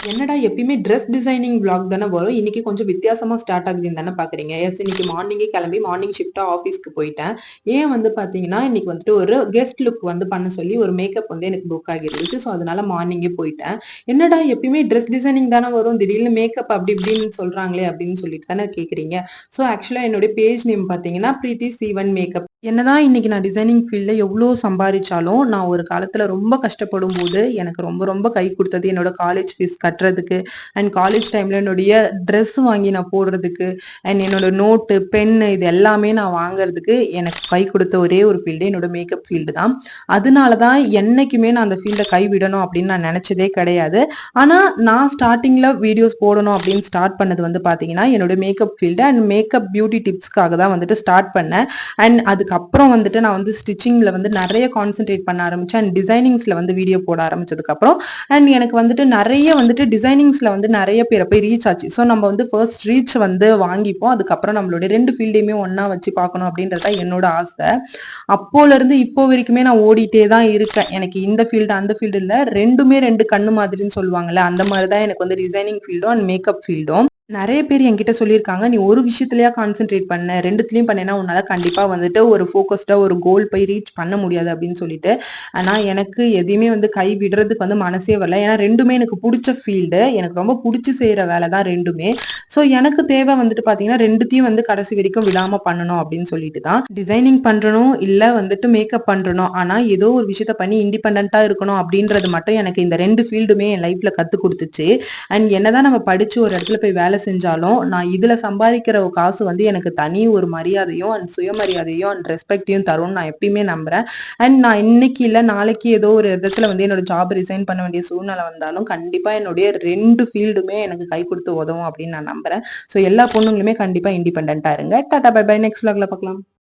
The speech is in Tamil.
என்னடா எப்பயுமே ட்ரெஸ் டிசைனிங் விளாக் தானே வரும். இன்னைக்கு கொஞ்சம் வித்தியாசமா ஸ்டார்ட் ஆகுதுன்னு தானே பார்க்குறீங்க. எஸ் இன்னைக்கு மார்னிங்கே கிளம்பி மார்னிங் ஷிஃப்ட்டா ஆஃபீஸ்க்கு போயிட்டேன். ஏன் வந்து பார்த்தீங்கன்னா, இன்னைக்கு வந்துட்டு ஒரு கெஸ்ட் லுக் வந்து பண்ண சொல்லி ஒரு மேக்கப் வந்து எனக்கு புக் ஆகிருந்துச்சு. ஸோ, அதனால மார்னிங்கே போயிட்டேன். என்னடா எப்பயுமே ட்ரெஸ் டிசைனிங் தானே வரும். திடீர்னு மேக்கப் அப்படி இப்படின்னு சொல்றாங்களே அப்படின்னு சொல்லிட்டு தானே கேட்குறீங்க. ஸோ, ஆக்சுவலா என்னுடைய பேஜ் நேம் பார்த்தீங்கன்னா, பிரீத்தி சீவன் மேக்கப். என்னதான் இன்னைக்கு நான் டிசைனிங் ஃபீல்ட்ல எவ்ளோ சம்பாரிச்சாலும், நான் ஒரு காலத்துல ரொம்ப கஷ்டப்படும்போது, எனக்கு ரொம்ப ரொம்ப கை குடுத்தது என்னோட காலேஜ் ஃபீஸ் கட்டுறதுக்கு, அண்ட் காலேஜ் டைம்ல என்னுடைய ட்ரெஸ் வாங்கி நான் போடுறதுக்கு, அண்ட் என்னோட நோட்டு, பென்னு இது எல்லாமே நான் வாங்குறதுக்கு எனக்கு கை குடுத்த ஒரே ஒரு ஃபீல்டு என்னோட மேக்கப் ஃபீல்டு தான். அதனால தான் என்னைக்குமே நான் அந்த ஃபீல்ட கைவிடணும் அப்படின்னு நான் நெனச்சதே கிடையாது. ஆனா, நான் ஸ்டார்ட்டிங்ல வீடியோஸ் போடணும் அப்படின்னு ஸ்டார்ட் பண்ணது வந்து பார்த்தீங்கன்னா, என்னோட makeup field and makeup beauty டிப்ஸ்க்காக தான் வந்துட்டு ஸ்டார்ட் பண்ணேன். அண்ட் அதுக்கப்புறம் வந்துட்டு நான் வந்து ஸ்டிச்சிங்ல வந்து நெறைய கான்சன்ட்ரேட் பண்ண ஆரம்பிச்சேன். அண்ட் டிசைனிங்ஸ்ல வந்து வீடியோ போட ஆரம்பிச்சதுக்கப்புறம், அண்ட் எனக்கு வந்துட்டு நெறைய வந்துட்டு டிசைனிங்ஸ்ல வந்து நெறைய பேர போய் ரீச் ஆச்சு. ஸோ நம்ம வந்து ஃபர்ஸ்ட் ரீச் வந்து வாங்கிப்போம். அதுக்கப்புறம் நம்மளுடைய 2 ஃபீல்டையுமே ஒண்ணா வச்சு பார்க்கணும் அப்படின்றது தான் என்னோட ஆசை. அப்போலருந்து இப்போ வரைக்குமே நான் ஓடிட்டே தான் இருக்கேன். எனக்கு இந்த ஃபீல்டு, அந்த ஃபீல்டு இல்ல. 2மே 2 கண்ணு மாதிரின்னு சொல்லுவாங்கல்ல. அந்த மாரி தான் எனக்கு வந்து டிசைனிங் ஃபீல்டும் அண்ட் மேக்கப் ஃபீல்டும். நெறைய பேர் என்கிட்ட சொல்லியிருக்காங்க, "நீ ஒரு விஷயத்திலயா கான்சன்ட்ரேட் பண்ண. 2த்துலயும் பண்ணேன்னா, உன்னால கண்டிப்பா வந்துட்டு ஒரு ஃபோக்கஸ்டா ஒரு கோல் போய் ரீச் பண்ண முடியாது." அப்படின்னு சொல்லிட்டு. ஆனா எனக்கு எதையுமே வந்து கை விடுறதுக்கு வந்து மனசே வரல. ஏன்னா 2மே எனக்கு புடிச்ச ஃபீல்டு. எனக்கு ரொம்ப புடிச்சு செய்ற வேல தான் 2மே. ஸோ எனக்கு தேவை வந்துட்டு பார்த்தீங்கன்னா, 2த்தையும் வந்து கடைசி வரைக்கும் விடாம பண்ணணும் அப்படின்னு சொல்லிட்டு தான். டிசைனிங் பண்றனோ, இல்ல வந்துட்டு மேக்கப் பண்றனோ, ஆனா ஏதோ ஒரு விஷயத்த பண்ணி இண்டிபெண்டன்ட்டா இருக்கணும் அப்படின்றது மட்டும் எனக்கு இந்த 2 ஃபீல்டுமே என் லைஃப்ல கத்துக் குடுத்துச்சு. அண்ட் என்னதான் நம்ம படிச்சு ஒரு இடத்துல போய் வேலை செஞ்சாலும், நான் இதுல சம்பாதிக்கிற ஒரு காசு வந்து எனக்கு தனி ஒரு மரியாதையும், அண்ட் சுயமரியாதையும், அண்ட் ரெஸ்பெக்ட்டையும் தரும்னு நான் எப்பயுமே நம்புறேன். அண்ட் நான் இன்னைக்கு இல்ல நாளைக்கு ஏதோ ஒரு விதத்துல வந்து என்னோட ஜாப் ரிசைன் பண்ண வேண்டிய சூழ்நிலை வந்தாலும், கண்டிப்பா என்னுடைய 2 ஃபீல்டுமே எனக்கு கை குடுத்து உதவும் அப்படின்னு நான் நம்புறேன். ஸோ எல்லா பொண்ணுங்களுமே கண்டிப்பா இண்டிபெண்டன்ட்டா இருங்க. Tata bye bye. நெக்ஸ்ட் விளாக்ல பார்க்கலாம்.